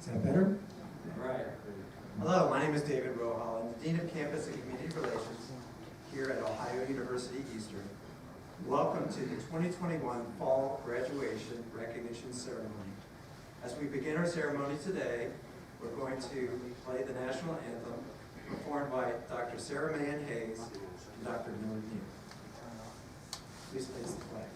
Is that better? All right. Hello, my name is David Rohal. I'm the Dean of Campus and Community Relations here at Ohio University Eastern. Welcome to the 2021 Fall Graduation Recognition Ceremony. As we begin our ceremony today, we're going to play the national anthem performed by Dr. Sarah Mayan Hayes and Dr. Doran. Please place the flag.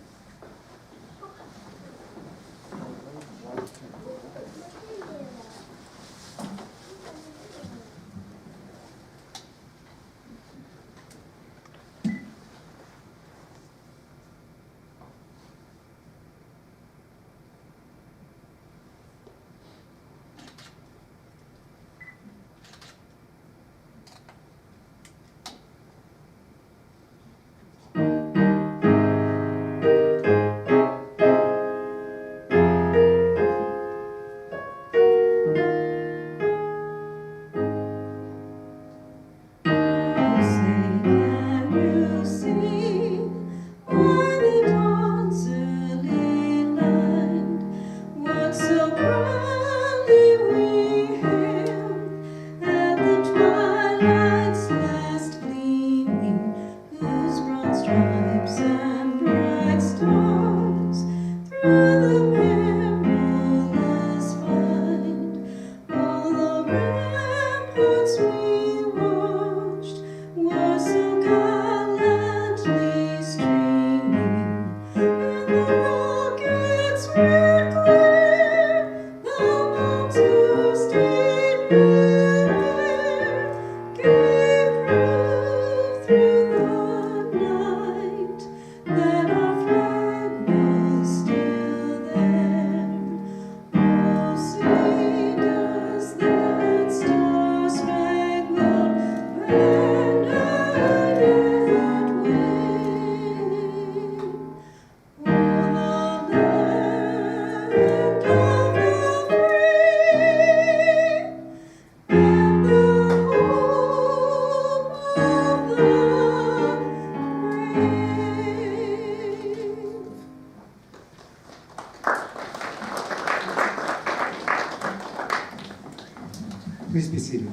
Please be seated.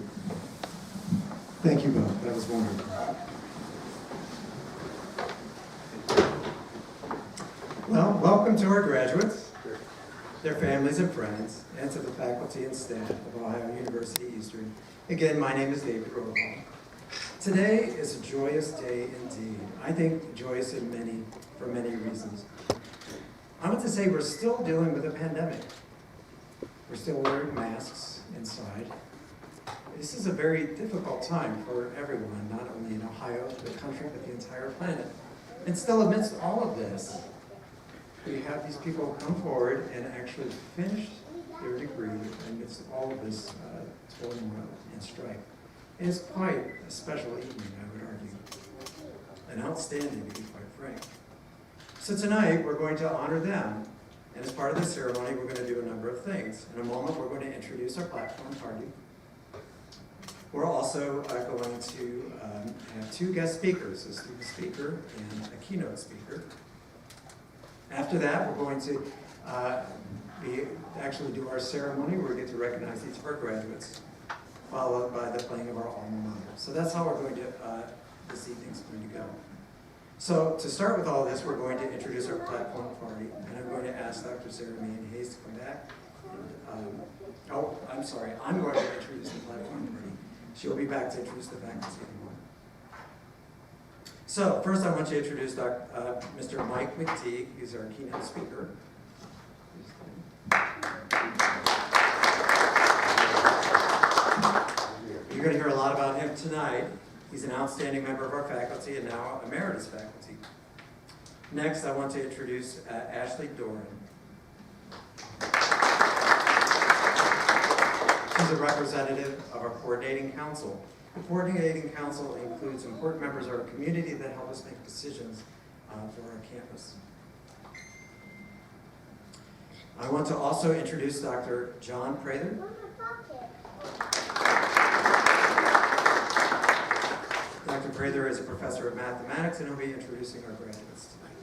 Thank you both. That was wonderful. Well, welcome to our graduates, their families and friends, and to the faculty and staff of Ohio University Eastern. Again, my name is David Rohal. Today is a joyous day indeed. I think joyous for many reasons. I want to say we're still dealing with a pandemic. We're still wearing masks inside. This is a very difficult time for everyone, not only in Ohio, the country, but the entire planet. And still amidst all of this, we have these people come forward and actually finish their degree amidst all of this turmoil and strife. It is quite a special evening, I would argue. An outstanding, to be quite frank. So tonight, we're going to honor them. And as part of this ceremony, we're going to do a number of things. In a moment, we're going to introduce our platform party. We're also going to have two guest speakers, a student speaker and a keynote speaker. After that, we're going to actually do our ceremony where we get to recognize each of our graduates, followed by the playing of our alma mater. So that's how we're going to, this evening's going to go. So to start with all this, we're going to introduce our platform party, and I'm going to ask Dr. Sarah Mayan Hayes to come back. I'm going to introduce the platform party. She'll be back to introduce the faculty in a moment. So first I want you to introduce Mr. Mcteek. He's our keynote speaker. You're going to hear a lot about him tonight. He's an outstanding member of our faculty and now emeritus faculty. Next, I want to introduce Ashley Doran. She's a representative of our coordinating council. The coordinating council includes important members of our community that help us make decisions for our campus. I want to also introduce Dr. John Prather. Dr. Prather is a professor of mathematics, and he'll be introducing our graduates tonight.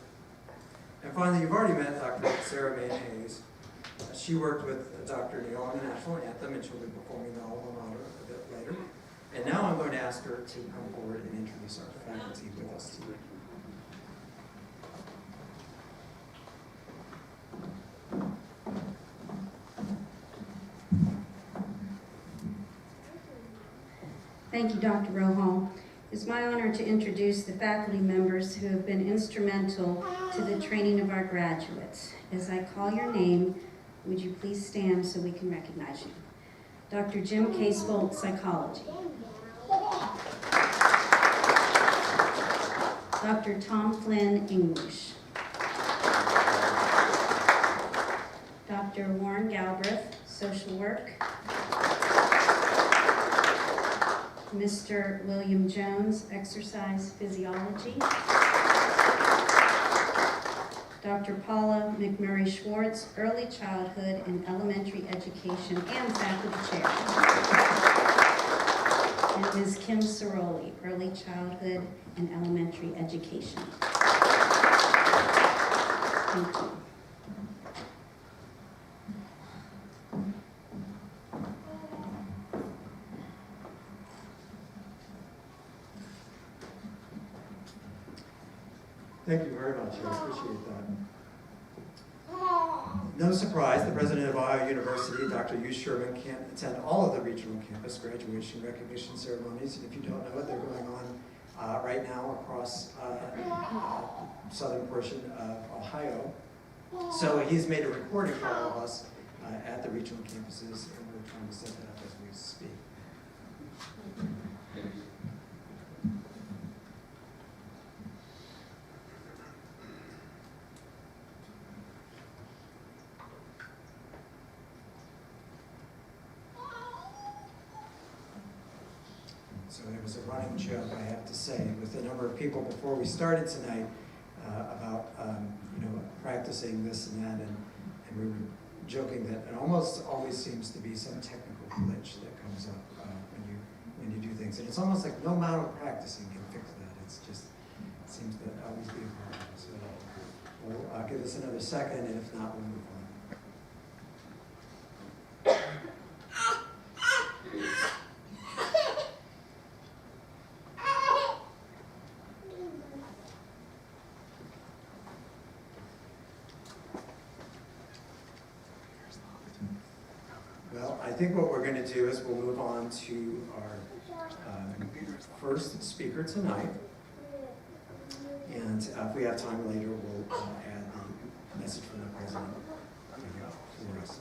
And finally, you've already met Dr. Sarah Mayan Hayes. She worked with Dr. Neal on the National Anthem, and she'll be performing the alma mater a bit later. And now I'm going to ask her to come forward and introduce our faculty with us today. Thank you, Dr. Rohal. It's my honor to introduce the faculty members who have been instrumental to the training of our graduates. As I call your name, would you please stand so we can recognize you? Dr. Jim Casebolt, Psychology. Dr. Tom Flynn, English. Dr. Warren Galbraith, Social Work. Mr. William Jones, Exercise Physiology. Dr. Paula McMurray-Schwartz, Early Childhood and Elementary Education and Faculty Chair. And Ms. Kim Ciroli, Early Childhood and Elementary Education. Thank you. Thank you very much. I appreciate that. No surprise, the president of Ohio University, Dr. Hugh Sherman, can't attend all of the regional campus graduation recognition ceremonies. And if you don't know it, they're going on right now across southern portion of Ohio. So he's made a recording for all of us at the regional campuses, and we're trying to set that up as we speak. So there was a running joke, I have to say, with a number of people before we started tonight about practicing this and that, and we were joking that it almost always seems to be some technical glitch that comes up when you do things, and it's almost like no amount of practicing can fix that. It's just, it seems to always be a problem. So we'll give this another second, and if not, we'll move on. I think what we're going to do is we'll move on to our first speaker tonight. And if we have time later, we'll add the message from the president for us.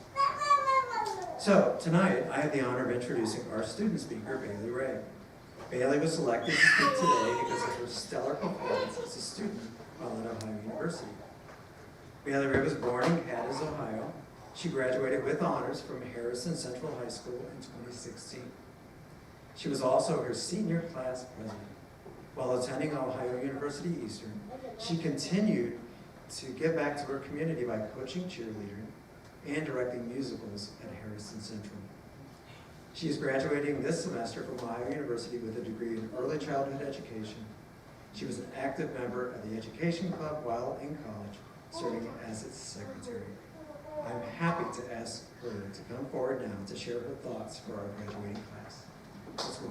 So tonight, I have the honor of introducing our student speaker, Bailey Ray. Bailey was selected to speak today because of her stellar performance as a student while at Ohio University. Bailey Ray was born in Cadiz, Ohio. She graduated with honors from Harrison Central High School in 2016. She was also her senior class president. While attending Ohio University Eastern, she continued to give back to her community by coaching cheerleading and directing musicals at Harrison Central. She is graduating this semester from Ohio University with a degree in early childhood education. She was an active member of the Education Club while in college, serving as its secretary. I'm happy to ask her to come forward now to share her thoughts for our graduating class. Let's go.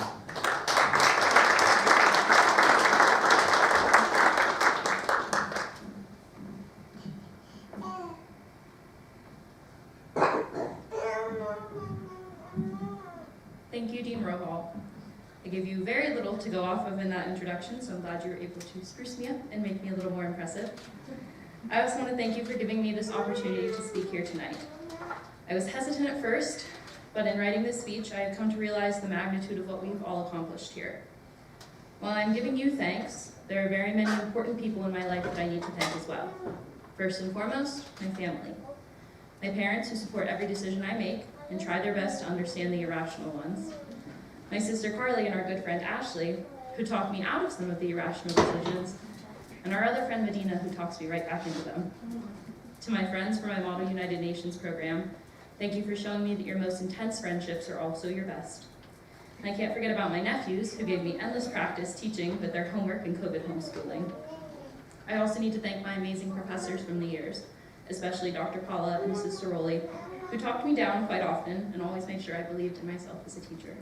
Thank you, Dean Rohal. I gave you very little to go off of in that introduction, so I'm glad you were able to spruce me up and make me a little more impressive. I also want to thank you for giving me this opportunity to speak here tonight. I was hesitant at first, but in writing this speech, I have come to realize the magnitude of what we've all accomplished here. While I'm giving you thanks, there are very many important people in my life that I need to thank as well. First and foremost, my family. My parents, who support every decision I make and try their best to understand the irrational ones. My sister Carly and our good friend Ashley, who talked me out of some of the irrational decisions, and our other friend Medina, who talks me right back into them. To my friends from my Model United Nations program, thank you for showing me that your most intense friendships are also your best. And I can't forget about my nephews, who gave me endless practice teaching with their homework and COVID homeschooling. I also need to thank my amazing professors from the years, especially Dr. Paula and Mrs. Soroli, who talked me down quite often and always made sure I believed in myself as a teacher.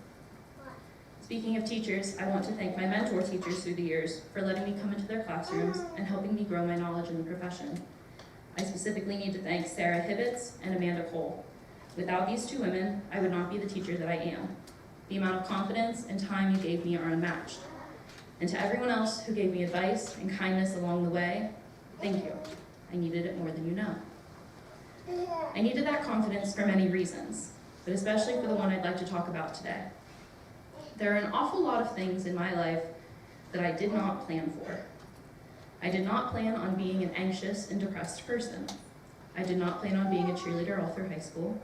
Speaking of teachers, I want to thank my mentor teachers through the years for letting me come into their classrooms and helping me grow my knowledge in the profession. I specifically need to thank Sarah Hibbets and Amanda Cole. Without these two women, I would not be the teacher that I am. The amount of confidence and time you gave me are unmatched. And to everyone else who gave me advice and kindness along the way, thank you. I needed it more than you know. I needed that confidence for many reasons, but especially for the one I'd like to talk about today. There are an awful lot of things in my life that I did not plan for. I did not plan on being an anxious and depressed person. I did not plan on being a cheerleader all through high school.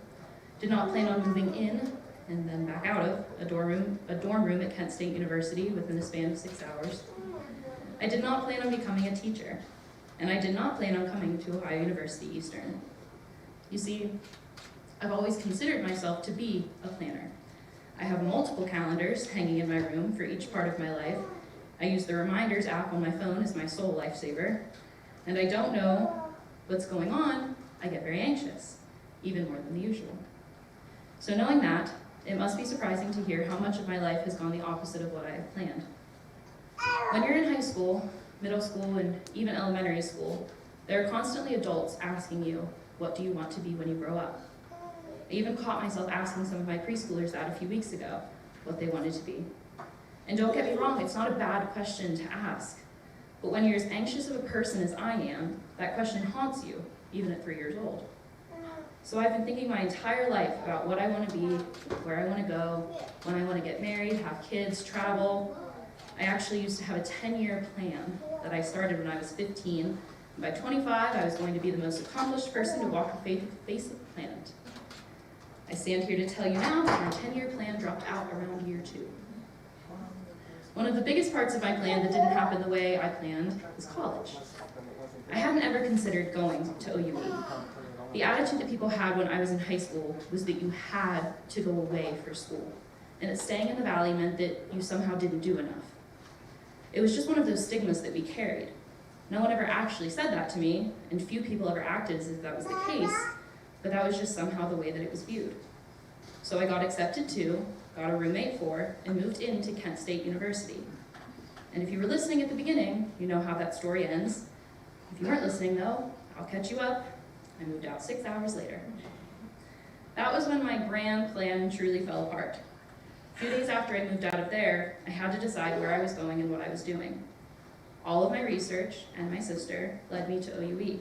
Did not plan on moving in and then back out of a dorm room at Kent State University within a span of 6 hours. I did not plan on becoming a teacher, and I did not plan on coming to Ohio University Eastern. You see, I've always considered myself to be a planner. I have multiple calendars hanging in my room for each part of my life. I use the Reminders app on my phone as my sole lifesaver, and I don't know what's going on, I get very anxious, even more than the usual. So knowing that, it must be surprising to hear how much of my life has gone the opposite of what I have planned. When you're in high school, middle school, and even elementary school, there are constantly adults asking you, what do you want to be when you grow up? I even caught myself asking some of my preschoolers that a few weeks ago, what they wanted to be. And don't get me wrong, it's not a bad question to ask. But when you're as anxious of a person as I am, that question haunts you, even at 3 years old. So I've been thinking my entire life about what I want to be, where I want to go, when I want to get married, have kids, travel. I actually used to have a 10-year plan that I started when I was 15. And by 25, I was going to be the most accomplished person to walk the face of the planet. I stand here to tell you now that my 10-year plan dropped out around year 2. One of the biggest parts of my plan that didn't happen the way I planned was college. I hadn't ever considered going to OUE. The attitude that people had when I was in high school was that you had to go away for school, and that staying in the Valley meant that you somehow didn't do enough. It was just one of those stigmas that we carried. No one ever actually said that to me, and few people ever acted as if that was the case, but that was just somehow the way that it was viewed. So I got accepted to, got a roommate for, and moved into Kent State University. And if you were listening at the beginning, you know how that story ends. If you weren't listening though, I'll catch you up. I moved out 6 hours later. That was when my grand plan truly fell apart. A few days after I moved out of there, I had to decide where I was going and what I was doing. All of my research and my sister led me to OUE.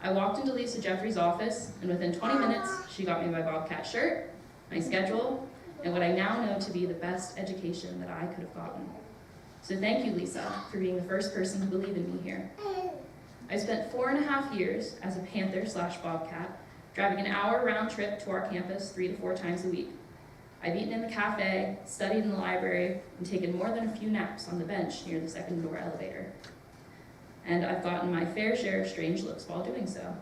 I walked into Lisa Jeffrey's office, and within 20 minutes, she got me my Bobcat shirt, my schedule, and what I now know to be the best education that I could have gotten. So thank you, Lisa, for being the first person to believe in me here. I spent 4.5 years as a Panther/Bobcat, driving an hour round trip to our campus 3 to 4 times a week. I've eaten in the cafe, studied in the library, and taken more than a few naps on the bench near the second door elevator. And I've gotten my fair share of strange looks while doing so.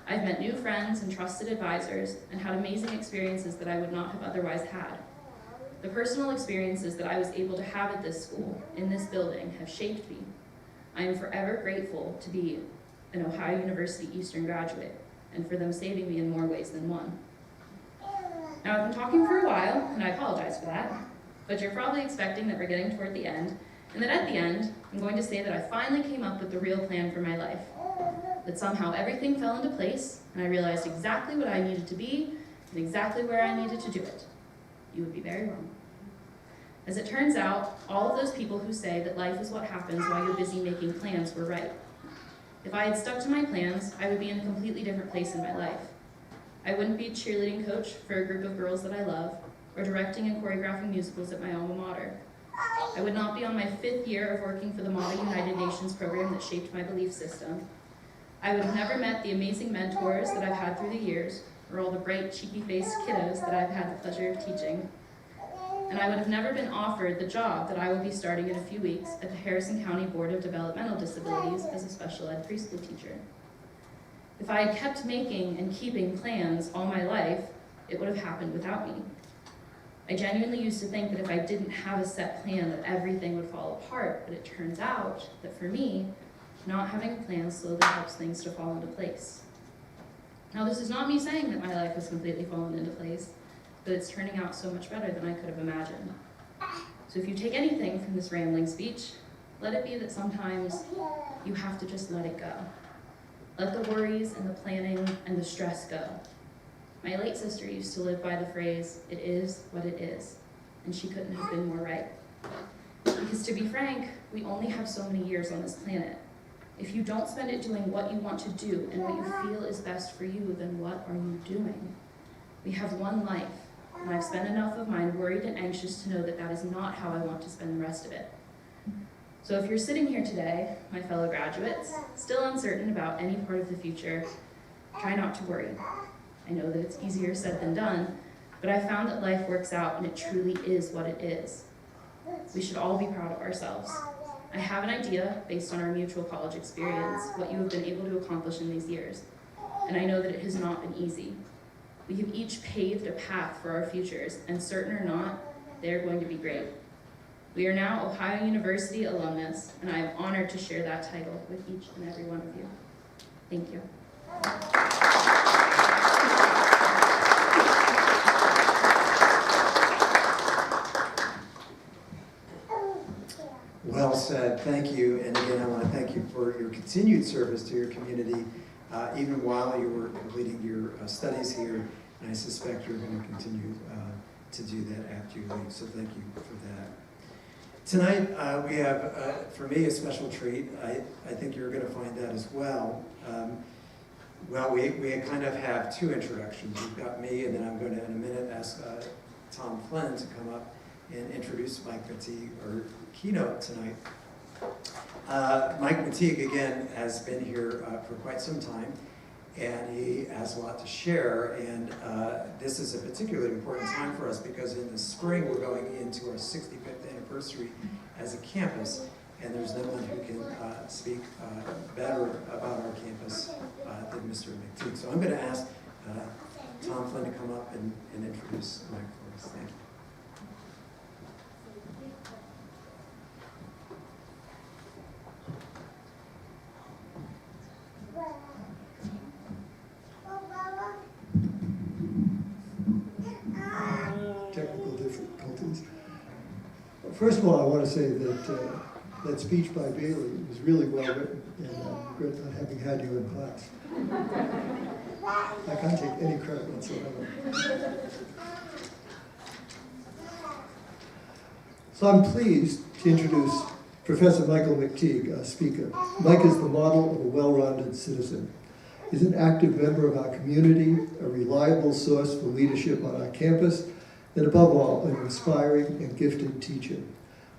I've met new friends and trusted advisors and had amazing experiences that I would not have otherwise had. The personal experiences that I was able to have at this school, in this building, have shaped me. I am forever grateful to be an Ohio University Eastern graduate, and for them saving me in more ways than one. Now, I've been talking for a while, and I apologize for that, but you're probably expecting that we're getting toward the end, and that at the end, I'm going to say that I finally came up with the real plan for my life. That somehow everything fell into place, and I realized exactly what I needed to be, and exactly where I needed to do it. You would be very wrong. As it turns out, all of those people who say that life is what happens while you're busy making plans were right. If I had stuck to my plans, I would be in a completely different place in my life. I wouldn't be a cheerleading coach for a group of girls that I love, or directing and choreographing musicals at my alma mater. I would not be on my 5th year of working for the Model United Nations program that shaped my belief system. I would have never met the amazing mentors that I've had through the years, or all the bright, cheeky-faced kiddos that I've had the pleasure of teaching. And I would have never been offered the job that I will be starting in a few weeks at the Harrison County Board of Developmental Disabilities as a special ed preschool teacher. If I had kept making and keeping plans all my life, it would have happened without me. I genuinely used to think that if I didn't have a set plan that everything would fall apart, but it turns out that for me, Not having a plan slowly helps things to fall into place. Now, this is not me saying that my life has completely fallen into place, but it's turning out so much better than I could have imagined. So if you take anything from this rambling speech, let it be that sometimes you have to just let it go. Let the worries and the planning and the stress go. My late sister used to live by the phrase, "It is what it is," and she couldn't have been more right. Because to be frank, we only have so many years on this planet. If you don't spend it doing what you want to do and what you feel is best for you, then what are you doing? We have one life, and I've spent enough of mine worried and anxious to know that that is not how I want to spend the rest of it. So if you're sitting here today, my fellow graduates, still uncertain about any part of the future, try not to worry. I know that it's easier said than done, but I found that life works out and it truly is what it is. We should all be proud of ourselves. I have an idea, based on our mutual college experience, what you have been able to accomplish in these years, and I know that it has not been easy. We have each paved a path for our futures, and certain or not, they are going to be great. We are now Ohio University alumnus, and I am honored to share that title with each and every one of you. Thank you. Well said, thank you. And again, I want to thank you for your continued service to your community, even while you were completing your studies here. And I suspect you're going to continue to do that after you leave, so thank you for that. Tonight, we have, for me, a special treat. I think you're going to find that as well. Well, we kind of have two introductions. We've got me, and then I'm going to, in a minute, ask Tom Flynn to come up and introduce Mcteek, our keynote tonight. Mcteek, again, has been here for quite some time, and he has a lot to share, and this is a particularly important time for us because in the spring we're going into our 65th anniversary as a campus, and there's no one who can speak better about our campus than Mr. Mcteek. So I'm going to ask Tom Flynn to come up and introduce Mike for us. Thank you. Technical difficulties. First of all, I want to say that that speech by Bailey was really well written, and I regret not having had you in class. I can't take any credit whatsoever. So I'm pleased to introduce Professor Michael Mcteek, our speaker. Mike is the model of a well-rounded citizen. He's an active member of our community, a reliable source for leadership on our campus, and above all, an inspiring and gifted teacher.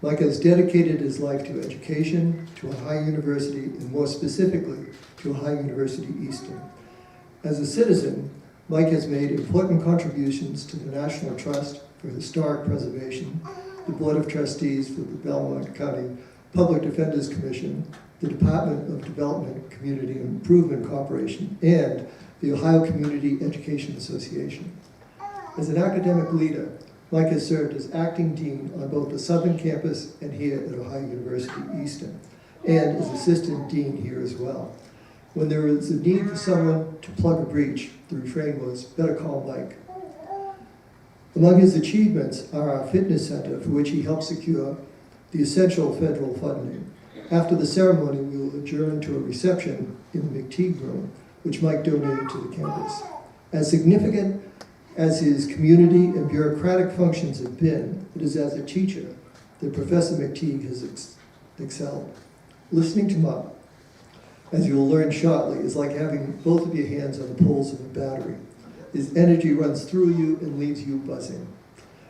Mike has dedicated his life to education, to Ohio University, and more specifically, to Ohio University Eastern. As a citizen, Mike has made important contributions to the National Trust for Historic Preservation, the Board of Trustees for the Belmont County Public Defenders Commission, the Department of Development Community Improvement Corporation, and the Ohio Community Education Association. As an academic leader, Mike has served as acting dean on both the Southern Campus and here at Ohio University Eastern, and as assistant dean here as well. When there is a need for someone to plug a breach, the refrain was, "Better call Mike." Among his achievements are our fitness center, for which he helped secure the essential federal funding. After the ceremony, we will adjourn to a reception in the Mcteage room, which Mike donated to the campus. As significant as his community and bureaucratic functions have been, it is as a teacher that Professor Mcteek has excelled. Listening to Mike, as you will learn shortly, is like having both of your hands on the poles of a battery. His energy runs through you and leaves you buzzing.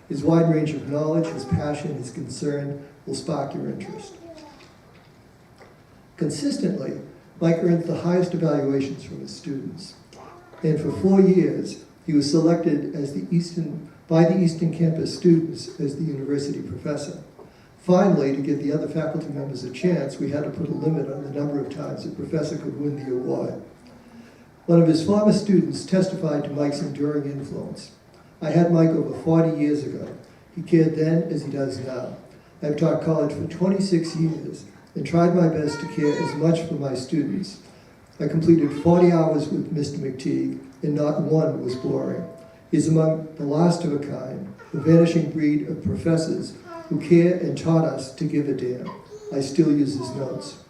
His wide range of knowledge, his passion, his concern will spark your interest. Consistently, Mike earns the highest evaluations from his students. And for 4 years, he was selected as by the Eastern Campus students as the university professor. Finally, to give the other faculty members a chance, we had to put a limit on the number of times a professor could win the award. One of his former students testified to Mike's enduring influence. "I had Mike over 40 years ago. He cared then as he does now. I've taught college for 26 years, and tried my best to care as much for my students. I completed 40 hours with Mr. Mcteague, and not one was boring. He's among the last of a kind, the vanishing breed of professors who care and taught us to give a damn. I still use his notes.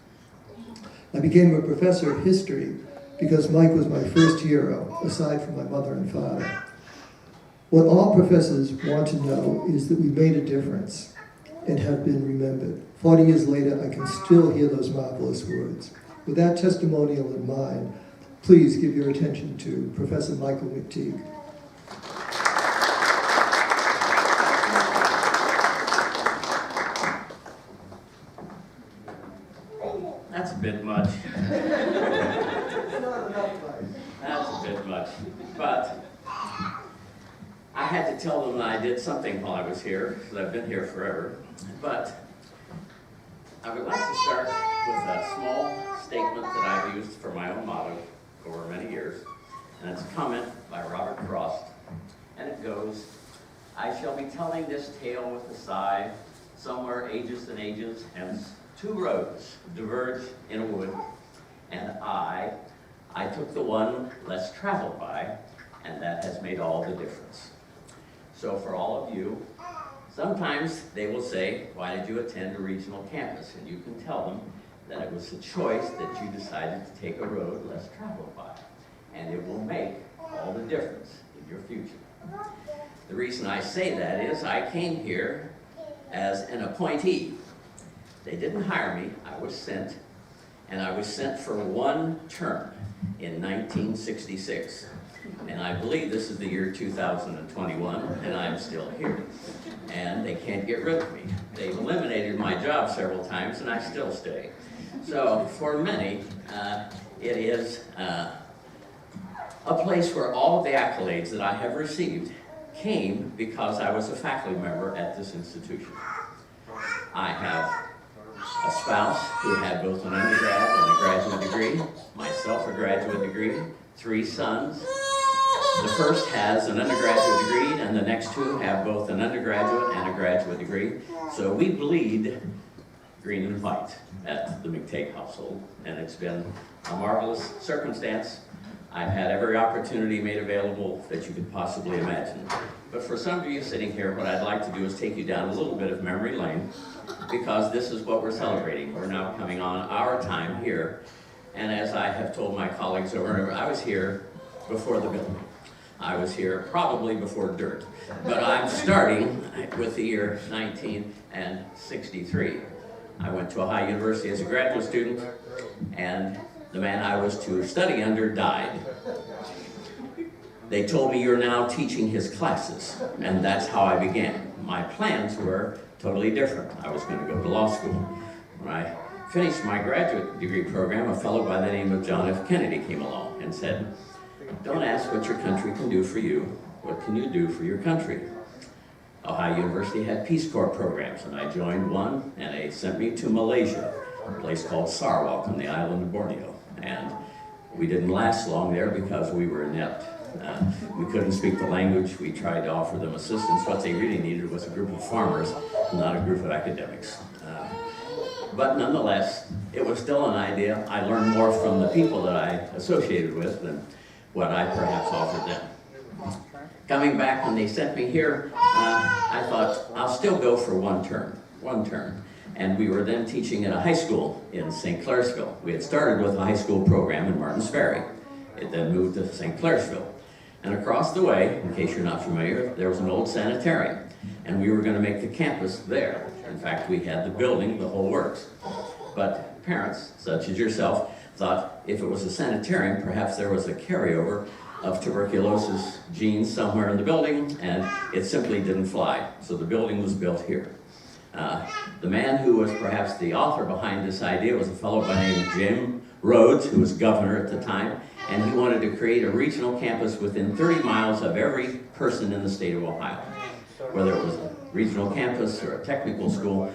I became a professor of history because Mike was my first hero, aside from my mother and father. What all professors want to know is that we made a difference and have been remembered. 40 years later, I can still hear those marvelous words. With that testimonial in mind, please give your attention to Professor Michael Mcteague. That's a bit much. That's a bit much. But I had to tell them that I did something while I was here, because I've been here forever. But I would like to start with a small statement that I've used for my own motto over many years. And it's a comment by Robert Frost. And it goes, "I shall be telling this tale with a sigh, somewhere ages and ages hence. Two roads diverge in a wood, and I took the one less traveled by, and that has made all the difference." So for all of you, sometimes they will say, "Why did you attend a regional campus?" And you can tell them that it was a choice that you decided to take a road less traveled by, and it will make all the difference in your future. The reason I say that is I came here as an appointee. They didn't hire me, I was sent, and I was sent for one term in 1966. And I believe this is the year 2021, and I'm still here. And they can't get rid of me. They've eliminated my job several times, and I still stay. So for many, it is a place where all of the accolades that I have received came because I was a faculty member at this institution. I have a spouse who had both an undergrad and a graduate degree, myself a graduate degree, 3 sons. The first has an undergraduate degree, and the next 2 have both an undergraduate and a graduate degree. So we bleed green and white at the Mcteek household, and it's been a marvelous circumstance. I've had every opportunity made available that you could possibly imagine. But for some of you sitting here, what I'd like to do is take you down a little bit of memory lane, because this is what we're celebrating. We're now coming on our time here. And as I have told my colleagues over and over, I was here before the building. I was here probably before dirt. But I'm starting with the year 1963. I went to Ohio University as a graduate student, and the man I was to study under died. They told me, "You're now teaching his classes," and that's how I began. My plans were totally different. I was going to go to law school. When I finished my graduate degree program, a fellow by the name of John F. Kennedy came along and said, "Don't ask what your country can do for you. What can you do for your country?" Ohio University had Peace Corps programs, and I joined one, and they sent me to Malaysia, a place called Sarawak on the island of Borneo. And we didn't last long there because we were inept. We couldn't speak the language. We tried to offer them assistance. What they really needed was a group of farmers, not a group of academics. But nonetheless, it was still an idea. I learned more from the people that I associated with than what I perhaps offered them. Coming back, when they sent me here, I thought, I'll still go for one term. And we were then teaching at a high school in St. Clairsville. We had started with a high school program in Martins Ferry. It then moved to St. Clairsville. And across the way, in case you're not familiar, there was an old sanitarium. And we were going to make the campus there. In fact, we had the building, the whole works. But parents, such as yourself, thought if it was a sanitarium, perhaps there was a carryover of tuberculosis genes somewhere in the building, and it simply didn't fly. So the building was built here. The man who was perhaps the author behind this idea was a fellow by the name of Jim Rhodes, who was governor at the time, and he wanted to create a regional campus within 30 miles of every person in the state of Ohio. Whether it was a regional campus or a technical school,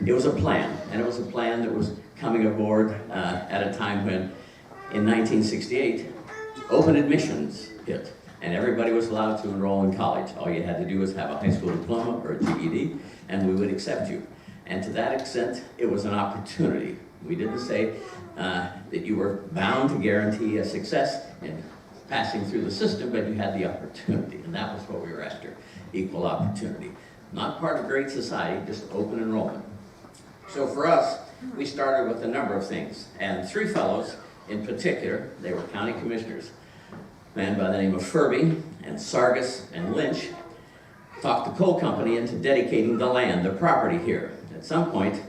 it was a plan, and it was a plan that was coming aboard at a time when, in 1968, open admissions hit, and everybody was allowed to enroll in college. All you had to do was have a high school diploma or a GED, and we would accept you. And to that extent, it was an opportunity. We didn't say that you were bound to guarantee a success in passing through the system, but you had the opportunity, and that was what we were after, equal opportunity. Not part of Great Society, just open enrollment. So for us, we started with a number of things, and 3 fellows in particular, they were county commissioners, a man by the name of Furby and Sargis and Lynch, talked the coal company into dedicating the land, the property here. At some point,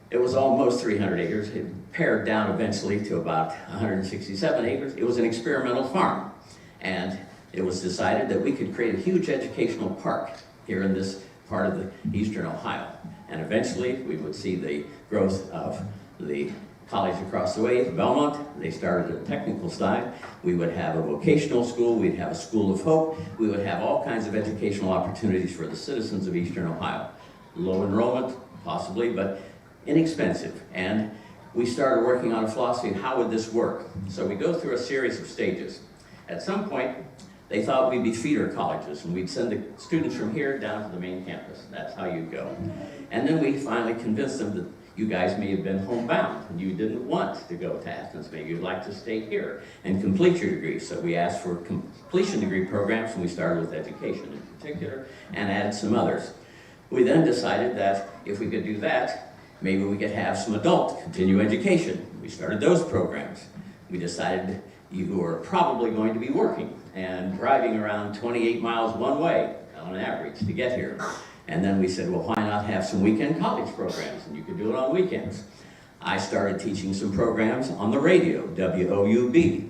it was almost 300 acres. It pared down eventually to about 167 acres. It was an experimental farm, and it was decided that we could create a huge educational park here in this part of the eastern Ohio. And eventually, we would see the growth of the college across the way, Belmont. They started a technical side. We would have a vocational school. We'd have a school of hope. We would have all kinds of educational opportunities for the citizens of eastern Ohio. Low enrollment, possibly, but inexpensive. And we started working on a philosophy of how would this work. So we go through a series of stages. At some point, they thought we'd be feeder colleges, and we'd send the students from here down to the main campus. That's how you'd go. And then we finally convinced them that you guys may have been homebound, and you didn't want to go to Athens. Maybe you'd like to stay here and complete your degree. So we asked for completion degree programs, and we started with education in particular, and added some others. We then decided that if we could do that, maybe we could have some adult continue education. We started those programs. We decided you were probably going to be working and driving around 28 miles one way on average to get here. And then we said, well, why not have some weekend college programs? And you could do it on weekends. I started teaching some programs on the radio, WOUB.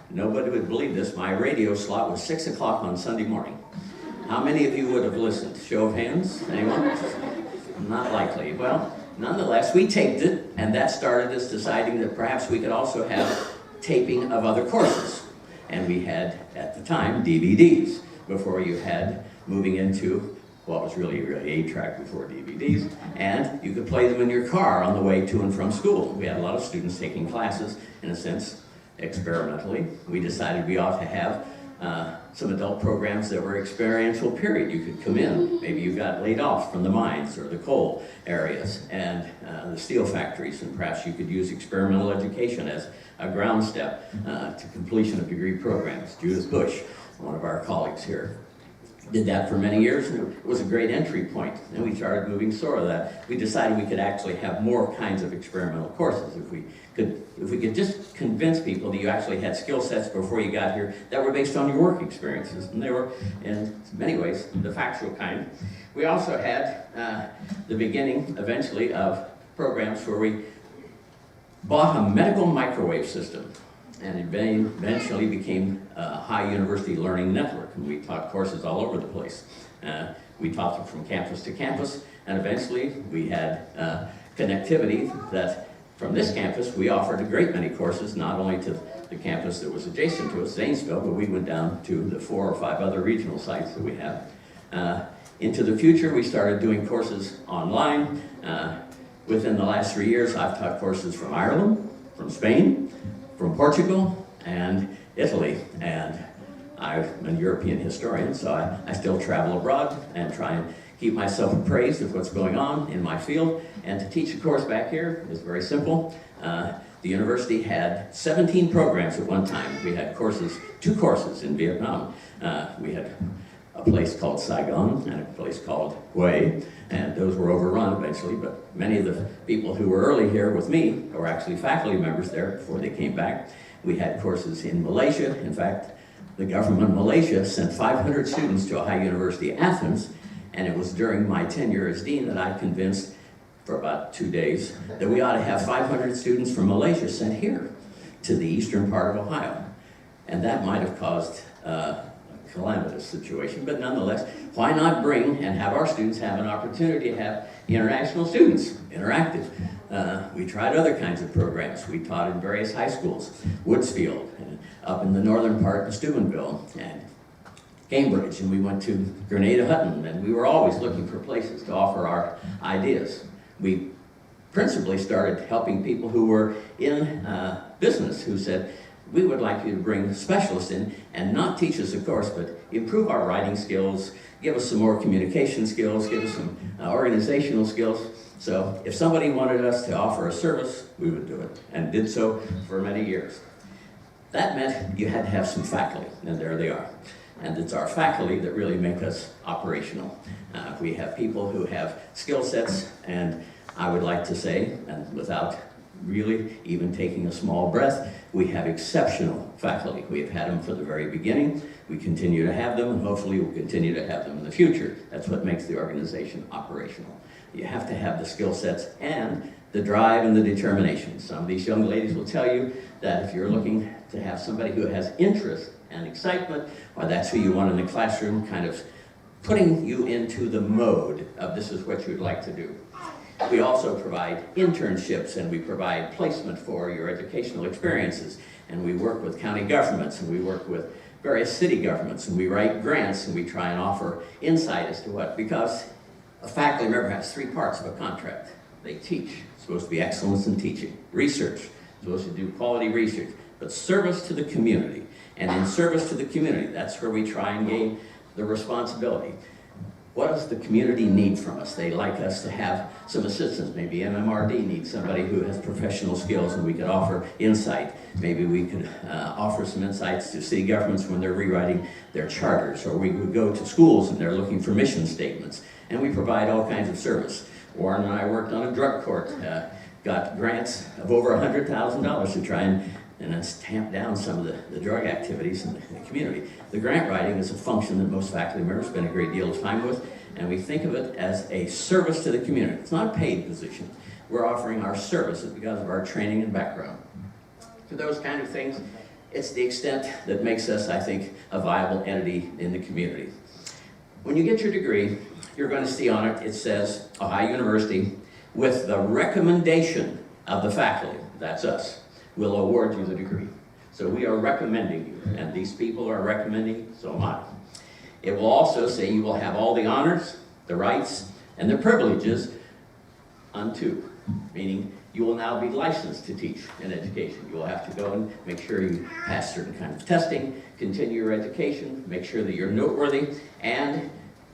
Nobody would believe this. My radio slot was 6 o'clock on Sunday morning. How many of you would have listened? Show of hands? Anyone? Not likely. Well, nonetheless, we taped it, and that started us deciding that perhaps we could also have taping of other courses. And we had, at the time, DVDs, before you had moving into what was really 8-track before DVDs, and you could play them in your car on the way to and from school. We had a lot of students taking classes, in a sense, experimentally. We decided we ought to have some adult programs that were experiential period. You could come in, maybe you got laid off from the mines or the coal areas and the steel factories, and perhaps you could use experimental education as a ground step to completion of degree programs. Judith Bush, one of our colleagues here, did that for many years, and it was a great entry point. And we started moving sort of that. We decided we could actually have more kinds of experimental courses if we could just convince people that you actually had skill sets before you got here that were based on your work experiences. And they were, in many ways, the factual kind. We also had the beginning, eventually, of programs where we bought a medical microwave system. And it eventually became a high university learning network, and we taught courses all over the place. We taught them from campus to campus, and eventually we had connectivity that from this campus we offered a great many courses, not only to the campus that was adjacent to us, Zanesville, but we went down to the 4 or 5 other regional sites that we have. Into the future, we started doing courses online. Within the last 3 years, I've taught courses from Ireland, from Spain, from Portugal and Italy, and I'm a European historian, so I still travel abroad and try and keep myself appraised of what's going on in my field. And to teach a course back here is very simple. The university had 17 programs at one time. We had courses, 2 courses in Vietnam. We had a place called Saigon and a place called Hue, and those were overrun eventually, but many of the people who were early here with me were actually faculty members there before they came back. We had courses in Malaysia. In fact, the government of Malaysia sent 500 students to Ohio University, Athens, and it was during my tenure as dean that I convinced, for about 2 days, that we ought to have 500 students from Malaysia sent here to the eastern part of Ohio. And that might have caused calamitous situation, but nonetheless, why not bring and have our students have an opportunity to have international students, interactive. We tried other kinds of programs. We taught in various high schools, Woodsfield, and up in the northern part of Steubenville, and Cambridge, and we went to Grenada Hutton, and we were always looking for places to offer our ideas. We principally started helping people who were in business, who said, we would like you to bring specialists in and not teach us a course, but improve our writing skills, give us some more communication skills, give us some organizational skills. So if somebody wanted us to offer a service, we would do it, and did so for many years. That meant you had to have some faculty, and there they are. And it's our faculty that really make us operational. We have people who have skill sets, and I would like to say, and without really even taking a small breath, we have exceptional faculty. We have had them from the very beginning. We continue to have them, and hopefully we'll continue to have them in the future. That's what makes the organization operational. You have to have the skill sets and the drive and the determination. Some of these young ladies will tell you that if you're looking to have somebody who has interest and excitement, or that's who you want in the classroom, kind of putting you into the mode of this is what you'd like to do. We also provide internships, and we provide placement for your educational experiences, and we work with county governments, and we work with various city governments, and we write grants, and we try and offer insight as to what, because a faculty member has 3 parts of a contract. They teach, it's supposed to be excellence in teaching. Research, supposed to do quality research, but service to the community. And in service to the community, that's where we try and gain the responsibility. What does the community need from us? They like us to have some assistance. Maybe MMRD needs somebody who has professional skills, and we could offer insight. Maybe we could offer some insights to city governments when they're rewriting their charters, or we would go to schools and they're looking for mission statements, and we provide all kinds of service. Warren and I worked on a drug court, got grants of over $100,000 to try and tamp down some of the drug activities in the community. The grant writing is a function that most faculty members spend a great deal of time with, and we think of it as a service to the community. It's not a paid position. We're offering our services because of our training and background. For those kind of things, it's the extent that makes us, I think, a viable entity in the community. When you get your degree, you're going to see on it, it says Ohio University, with the recommendation of the faculty, that's us, will award you the degree. So we are recommending you, and these people are recommending, so am I. It will also say you will have all the honors, the rights, and the privileges unto, meaning you will now be licensed to teach in education. You will have to go and make sure you pass certain kind of testing, continue your education, make sure that you're noteworthy, and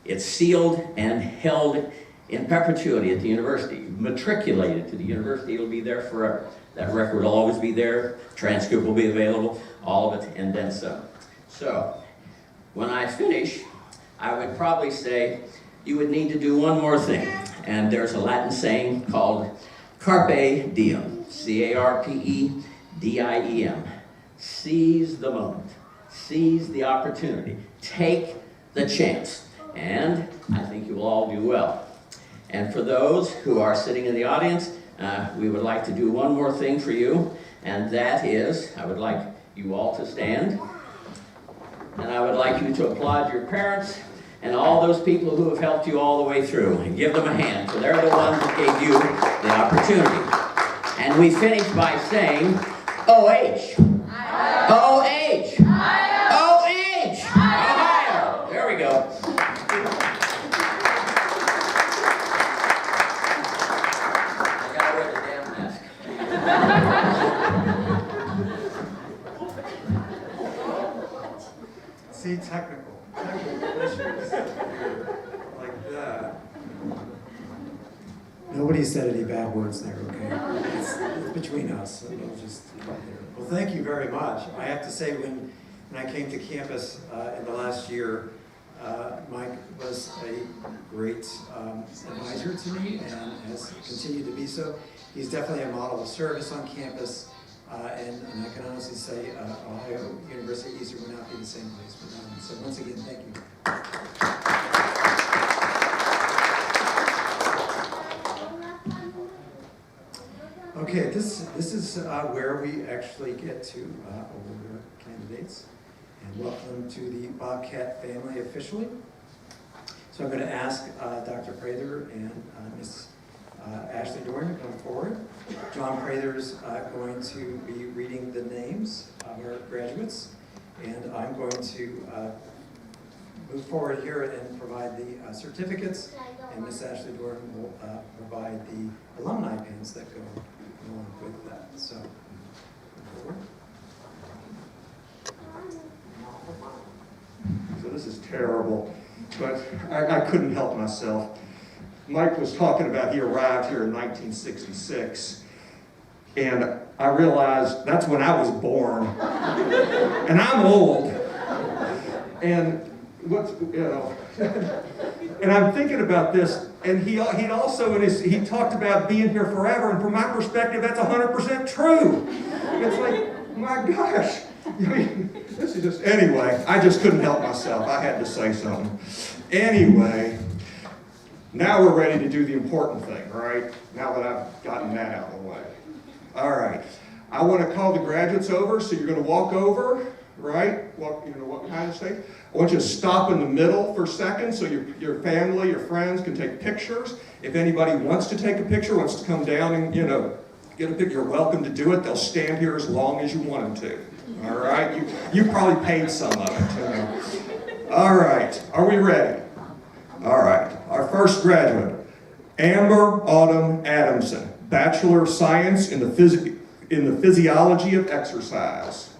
it's sealed and held in perpetuity at the university. Matriculated to the university, it'll be there forever. That record will always be there, transcript will be available, all of it, and then some. So, when I finish, I would probably say you would need to do one more thing. And there's a Latin saying called carpe diem, C-A-R-P-E-D-I-E-M. Seize the moment, seize the opportunity, take the chance, and I think you will all do well. And for those who are sitting in the audience, we would like to do one more thing for you, and that is, I would like you all to stand, and I would like you to applaud your parents and all those people who have helped you all the way through, and give them a hand, for they're the ones that gave you the opportunity. And we finish by saying, O-H. O-H. O-H. Ohio. There we go. See, technical issues like that. Nobody said any bad words there, okay? It's between us, and we'll just leave it there. Well, thank you very much. I have to say, when I came to campus in the last year, Mike was a great advisor to me, and has continued to be so. He's definitely a model of service on campus. And I can honestly say Ohio University Eastern would not be the same place without him. So once again, thank you. Okay, this is where we actually get to award our candidates and welcome them to the Bobcat family officially. So I'm going to ask Dr. Prather and Ms. Ashley Doran to come forward. John Prather's going to be reading the names of our graduates, and I'm going to move forward here and provide the certificates, and Ms. Ashley Doran will provide the alumni pins that go along with that. So, come forward. terrible, but I couldn't help myself. Mike was talking about he arrived here in 1966, and I realized that's when I was born, and I'm old, and and I'm thinking about this, and he also he talked about being here forever, and from my perspective, that's 100% true. It's like, my gosh, I mean, this is just, anyway, I just couldn't help myself. I had to say something. Anyway, now we're ready to do the important thing, right? Now that I've gotten that out of the way. All right, I want to call the graduates over, so you're going to walk over, right? Walk, what kind of state? I want you to stop in the middle for a second so your family, your friends can take pictures. If anybody wants to take a picture, wants to come down and, get a picture, you're welcome to do it. They'll stand here as long as you want them to. All right? You probably paid some of it. All right. Are we ready? All right. Our first graduate, Amber Autumn Adamson, Bachelor of Science in the Physiology of Exercise.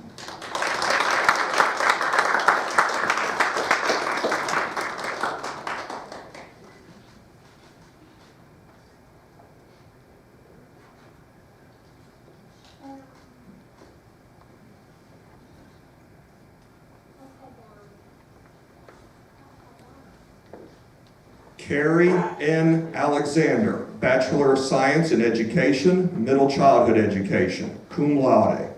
Carrie N. Alexander, Bachelor of Science in Education, Middle Childhood Education, cum laude.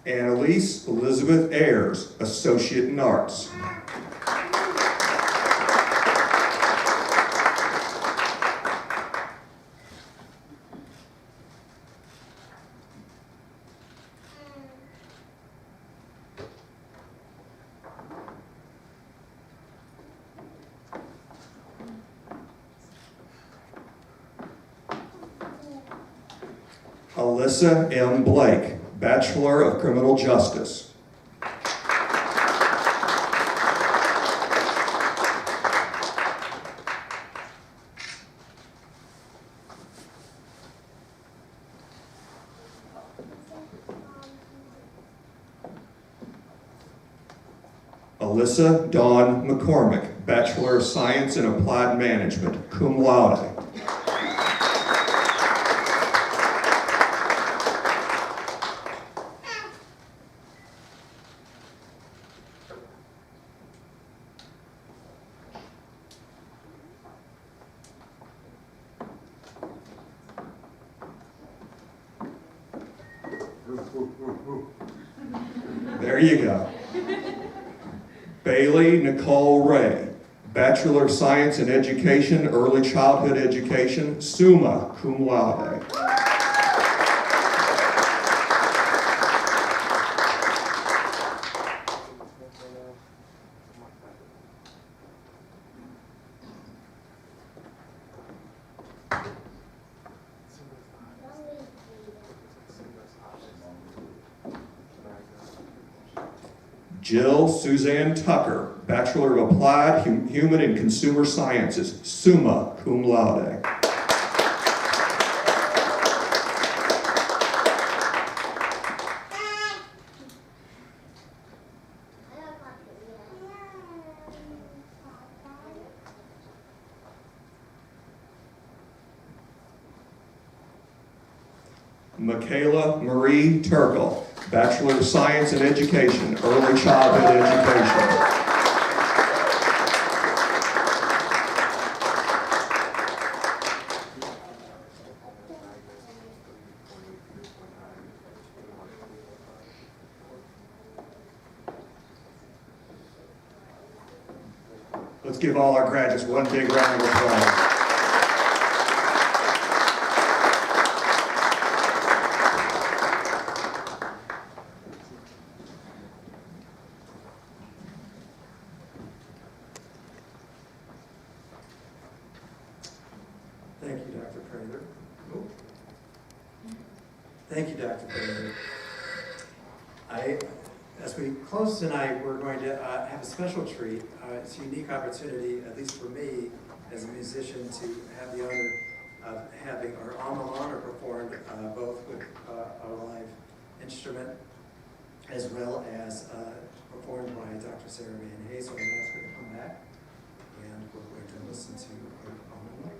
Annalise Elizabeth Ayers, Associate in Arts. Alyssa M. Blake, Bachelor of Criminal Justice. Alyssa Dawn McCormick, Bachelor of Science in Applied Management, cum laude. There you go. Bailey Nicole Ray, Bachelor of Science in Education, Early Childhood Education, summa cum laude. Jill Suzanne Tucker, Bachelor of Applied Human and Consumer Sciences, summa cum laude. Michaela Marie Turkle, Bachelor of Science in Education, Early Childhood Education. Let's give all our graduates one big round of applause. Thank you, Dr. Prather. Oh. Thank you, Dr. Bailey. As we close tonight, we're going to have a special treat. It's a unique opportunity, at least for me, as a musician, to have the honor of having our alma mater performed both with a live instrument as well as performed by Dr. Sarah Van Hayes. So I'm going to ask her to come back, and we're going to listen to her alma mater.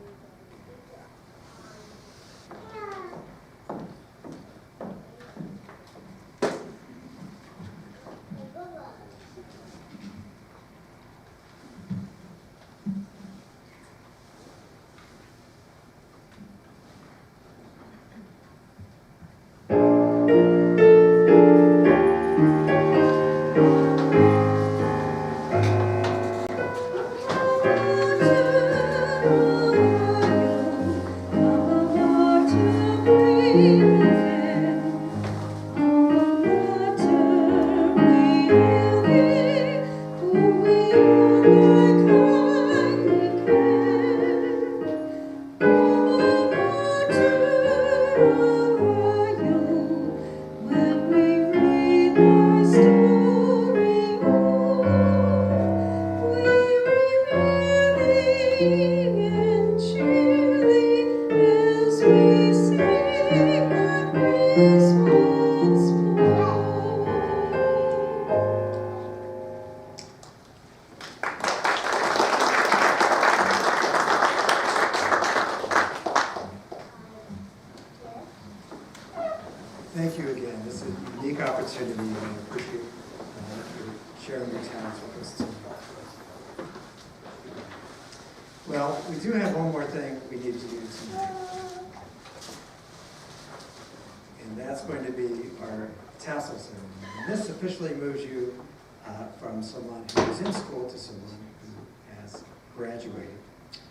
Thank you again. This is a unique opportunity, and I appreciate you sharing your talents with us tonight. Well, we do have one more thing we need to do tonight. And that's going to be our tassel ceremony. And this officially moves you from someone who is in school to someone who has graduated.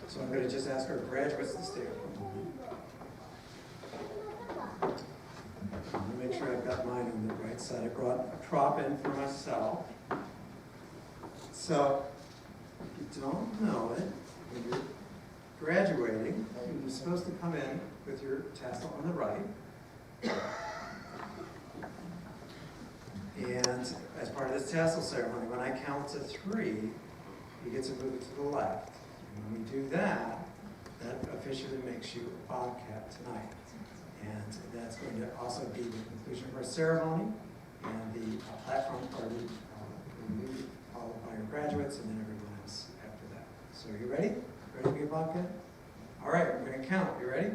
So I'm going to just ask our graduates to stay up for a moment. Let me make sure I've got mine on the right side. I brought a prop in for myself. So, if you don't know it, when you're graduating, you're supposed to come in with your tassel on the right. And as part of this tassel ceremony, when I count to 3, you get to move it to the left. And when we do that, that officially makes you a bobcat tonight. And that's going to also be the conclusion of our ceremony, and the platform party will be followed by our graduates and then everyone else after that. So are you ready? Ready to be a bobcat? All right, we're going to count. You ready?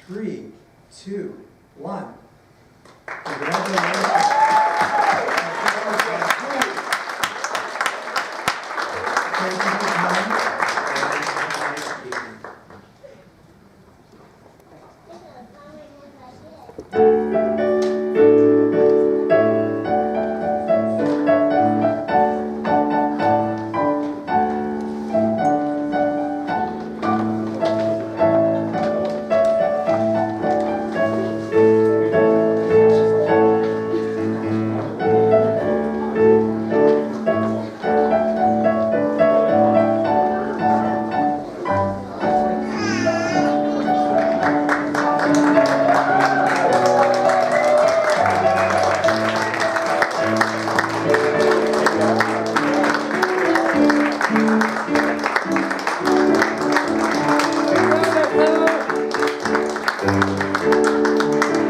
3, 2, 1. Congratulations. Thank you for coming, and have a nice evening. Thank you.